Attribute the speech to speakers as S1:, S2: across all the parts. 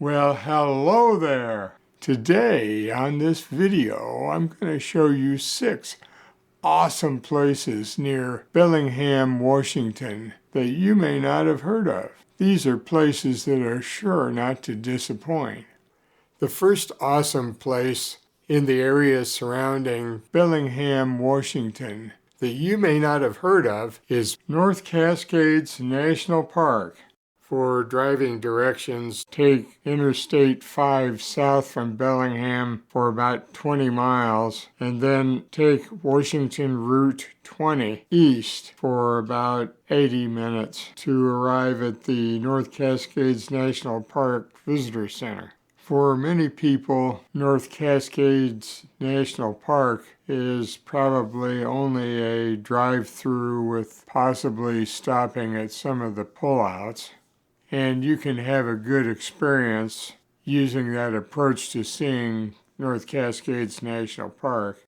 S1: Well, hello there. Today on this video, I'm going to show you 6 awesome places near Bellingham, Washington that you may not have heard of. These are places that are sure not to disappoint. The first awesome place in the area surrounding Bellingham, Washington that you may not have heard of is North Cascades National Park. For driving directions, take Interstate 5 south from Bellingham for about 20 miles, and then take Washington Route 20 east for about 80 minutes to arrive at the North Cascades National Park Visitor Center. For many people, North Cascades National Park is probably only a drive-through with possibly stopping at some of the pullouts. And you can have a good experience using that approach to seeing North Cascades National Park.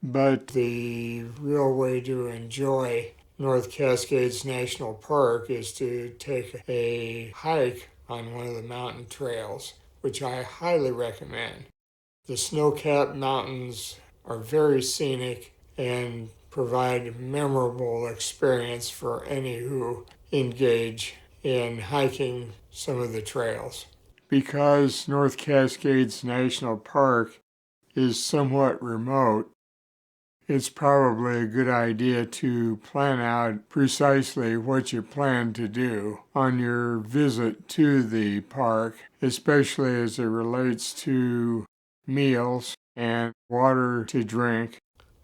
S1: But the real way to enjoy North Cascades National Park is to take a hike on one of the mountain trails, which I highly recommend. The snow-capped mountains are very scenic and provide a memorable experience for any who engage in hiking some of the trails. Because North Cascades National Park is somewhat remote, it's probably a good idea to plan out precisely what you plan to do on your visit to the park, especially as it relates to meals and water to drink.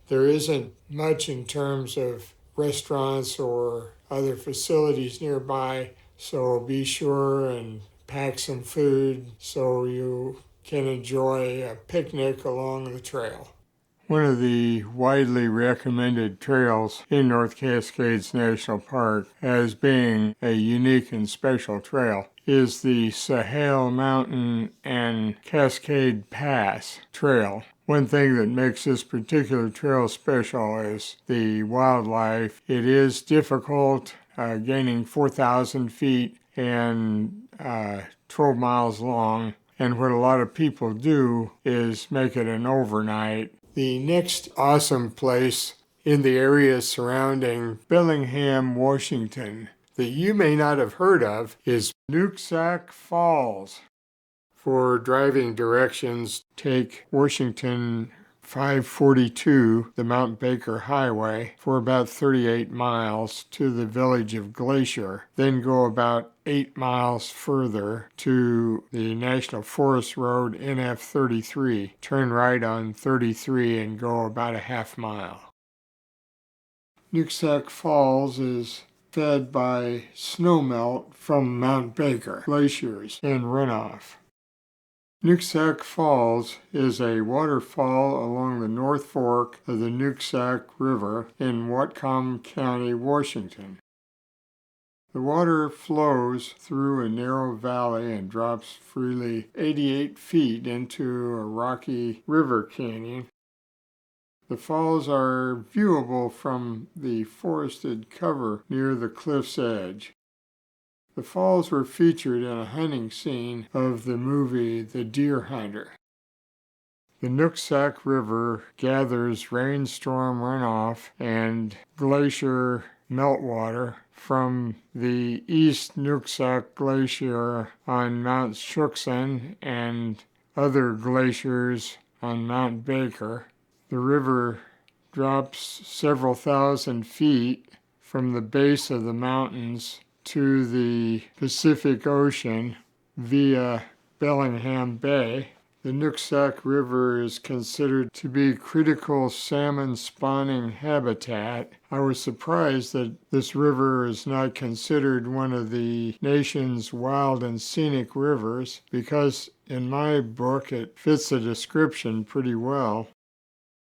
S1: There isn't much in terms of restaurants or other facilities nearby, so be sure and pack some food so you can enjoy a picnic along the trail. One of the widely recommended trails in North Cascades National Park as being a unique and special trail is the Sahale Mountain and Cascade Pass Trail. One thing that makes this particular trail special is the wildlife. It is difficult, gaining 4,000 feet and 12 miles long, and what a lot of people do is make it an overnight. The next awesome place in the area surrounding Bellingham, Washington that you may not have heard of is Nooksack Falls. For driving directions, take Washington 542, the Mount Baker Highway, for about 38 miles to the village of Glacier. Then go about 8 miles further to the National Forest Road NF 33. Turn right on 33 and go about a half mile. Nooksack Falls is fed by snowmelt from Mount Baker glaciers and runoff. Nooksack Falls is a waterfall along the North Fork of the Nooksack River in Whatcom County, Washington. The water flows through a narrow valley and drops freely 88 feet into a rocky river canyon. The falls are viewable from the forested cover near the cliff's edge. The falls were featured in a hunting scene of the movie The Deer Hunter. The Nooksack River gathers rainstorm runoff and glacier meltwater from the East Nooksack Glacier on Mount Shuksan and other glaciers on Mount Baker. The river drops several thousand feet from the base of the mountains to the Pacific Ocean via Bellingham Bay. The Nooksack River is considered to be critical salmon spawning habitat. I was surprised that this river is not considered one of the nation's wild and scenic rivers because in my book it fits the description pretty well.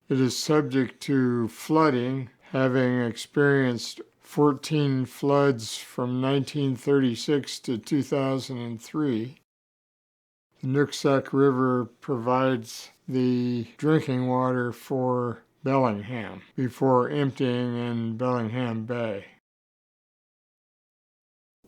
S1: It is subject to flooding, having experienced 14 floods from 1936 to 2003. The Nooksack River provides the drinking water for Bellingham before emptying in Bellingham Bay.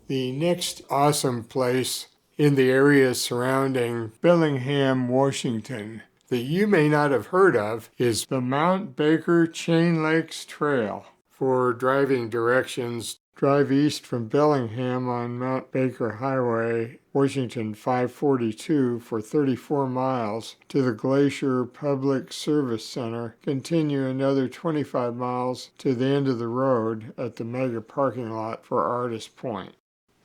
S1: The next awesome place in the area surrounding Bellingham, Washington that you may not have heard of is the Mount Baker Chain Lakes Trail. For driving directions, drive east from Bellingham on Mount Baker Highway, Washington 542 for 34 miles to the Glacier Public Service Center. Continue another 25 miles to the end of the road at the mega parking lot for Artist Point.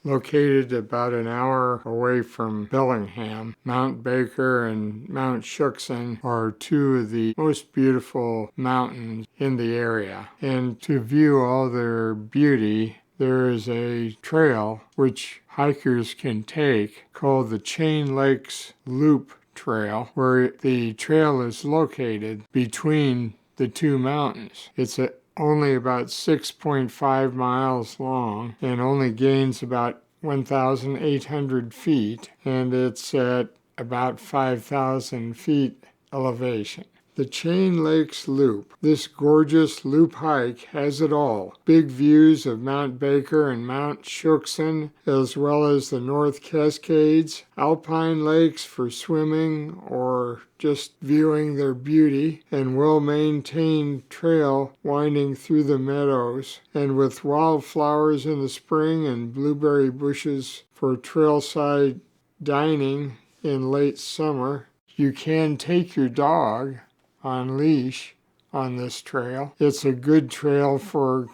S1: Located about an hour away from Bellingham, Mount Baker and Mount Shuksan are two of the most beautiful mountains in the area. And to view all their beauty, there is a trail which hikers can take called the Chain Lakes Loop Trail, where the trail is located between the two mountains. It's only about 6.5 miles long and only gains about 1,800 feet, and it's at about 5,000 feet elevation. The Chain Lakes Loop. This gorgeous loop hike has it all. Big views of Mount Baker and Mount Shuksan, as well as the North Cascades, alpine lakes for swimming or just viewing their beauty, and well-maintained trail winding through the meadows, and with wildflowers in the spring and blueberry bushes for trailside dining in late summer. You can take your dog on leash on this trail. It's a good trail for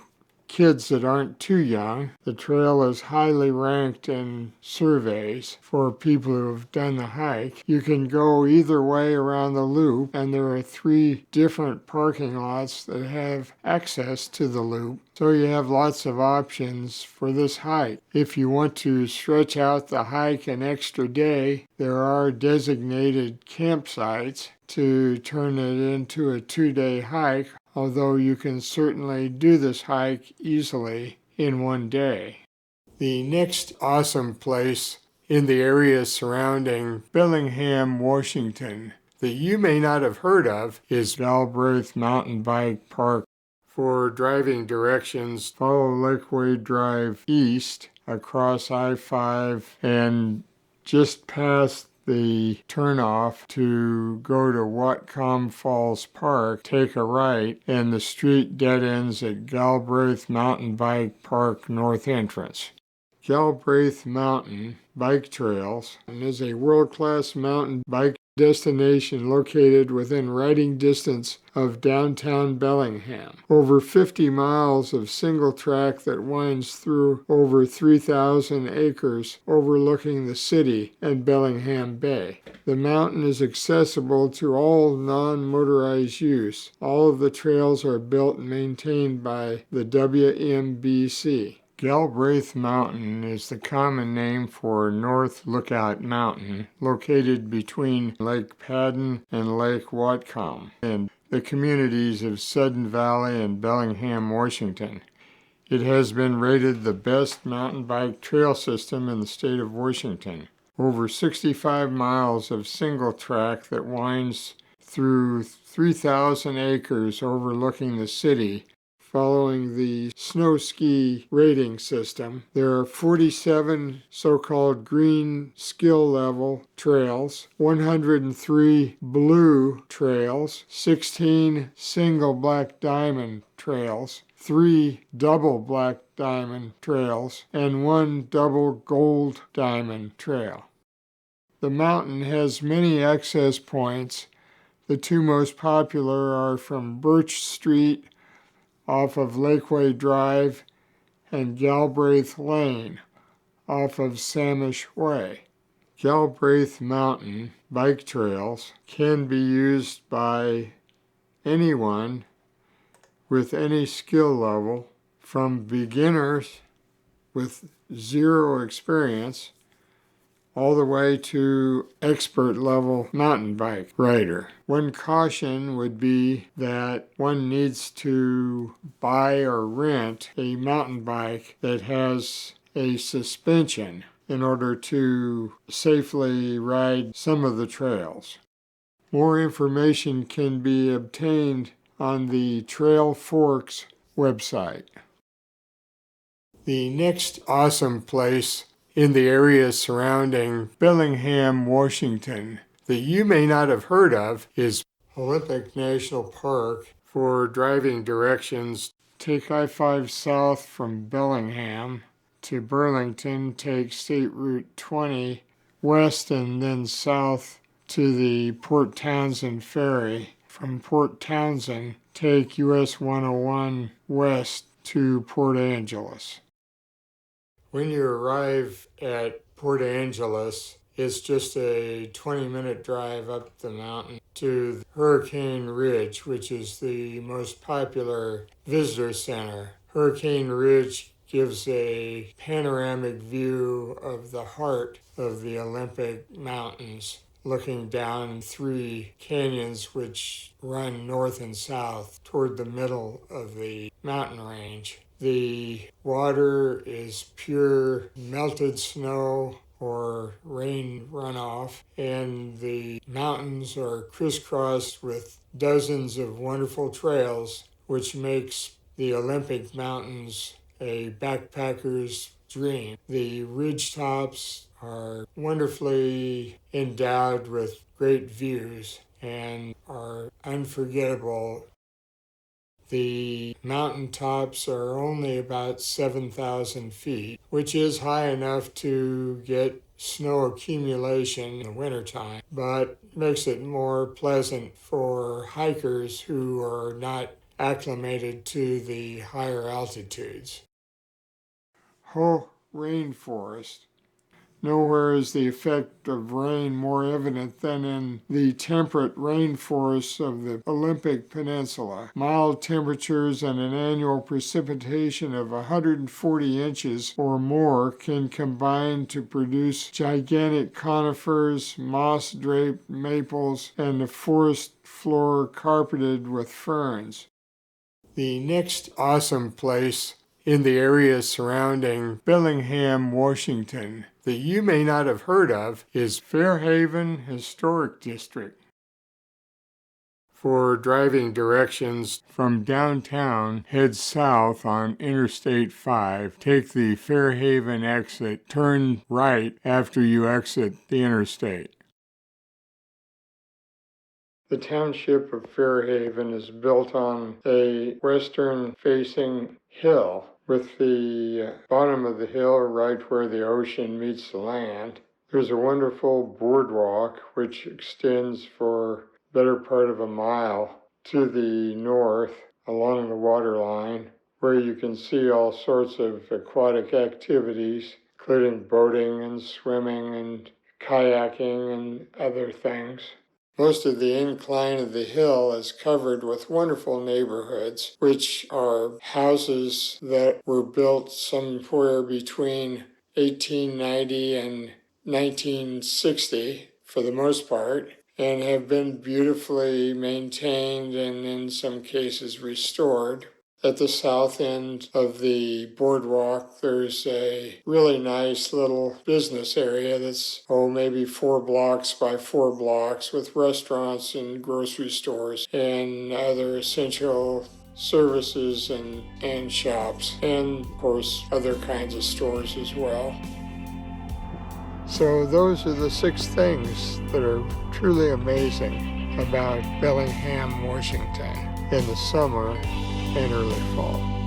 S1: kids that aren't too young. The trail is highly ranked in surveys for people who have done the hike. You can go either way around the loop, and there are 3 different parking lots that have access to the loop. So you have lots of options for this hike. If you want to stretch out the hike an extra day, there are designated campsites to turn it into a 2-day hike, although you can certainly do this hike easily in 1 day. The next awesome place in the area surrounding Bellingham, Washington that you may not have heard of is Galbraith Mountain Bike Park. For driving directions, follow Lakeway Drive east across I-5 and just past the turnoff to go to Whatcom Falls Park, take a right, and the street dead ends at Galbraith Mountain Bike Park North Entrance. Galbraith Mountain Bike Trails is a world-class mountain bike destination located within riding distance of downtown Bellingham. Over 50 miles of single track that winds through over 3,000 acres overlooking the city and Bellingham Bay. The mountain is accessible to all non-motorized use. All of the trails are built and maintained by the WMBC. Galbraith Mountain is the common name for North Lookout Mountain, located between Lake Padden and Lake Whatcom, and the communities of Sudden Valley and Bellingham, Washington. It has been rated the best mountain bike trail system in the state of Washington. Over 65 miles of single track that winds through 3,000 acres overlooking the city. Following the snow ski rating system, there are 47 so-called green skill level trails, 103 blue trails, 16 single black diamond trails, 3 double black diamond trails, and 1 double gold diamond trail. The mountain has many access points. The 2 most popular are from Birch Street off of Lakeway Drive and Galbraith Lane off of Samish Way. Galbraith Mountain bike trails can be used by anyone with any skill level, from beginners with 0 experience all the way to expert level mountain bike rider. One caution would be that one needs to buy or rent a mountain bike that has a suspension in order to safely ride some of the trails. More information can be obtained on the Trail Forks website. The next awesome place in the area surrounding Bellingham, Washington that you may not have heard of is Olympic National Park. For driving directions, take I-5 south from Bellingham to Burlington, take State Route 20 west and then south to the Port Townsend Ferry. From Port Townsend, take US 101 west to Port Angeles. When you arrive at Port Angeles, it's just a 20-minute drive up the mountain to Hurricane Ridge, which is the most popular visitor center. Hurricane Ridge gives a panoramic view of the heart of the Olympic Mountains, looking down 3 canyons which run north and south toward the middle of the mountain range. The water is pure melted snow or rain runoff, and the mountains are crisscrossed with dozens of wonderful trails, which makes the Olympic Mountains a backpacker's dream. The ridge tops are wonderfully endowed with great views and are unforgettable. The mountain tops are only about 7,000 feet, which is high enough to get snow accumulation in the wintertime, but makes it more pleasant for hikers who are not acclimated to the higher altitudes. Whole rainforest. Nowhere is the effect of rain more evident than in the temperate rainforests of the Olympic Peninsula. Mild temperatures and an annual precipitation of 140 inches or more can combine to produce gigantic conifers, moss-draped maples, and the forest floor carpeted with ferns. The next awesome place in the area surrounding Bellingham, Washington, that you may not have heard of is Fairhaven Historic District. For driving directions from downtown, head south on Interstate 5. Take the Fairhaven exit, turn right after you exit the interstate. The township of Fairhaven is built on a western-facing hill, with the bottom of the hill right where the ocean meets the land. There's a wonderful boardwalk which extends for the better part of a mile to the north along the waterline, where you can see all sorts of aquatic activities, including boating and swimming and kayaking and other things. Most of the incline of the hill is covered with wonderful neighborhoods, which are houses that were built somewhere between 1890 and 1960, for the most part, and have been beautifully maintained and in some cases restored. At the south end of the boardwalk, there's a really nice little business area that's, maybe 4 blocks by 4 blocks, with restaurants and grocery stores and other essential services and shops, and of course other kinds of stores as well. So those are the 6 things that are truly amazing about Bellingham, Washington in the summer and early fall.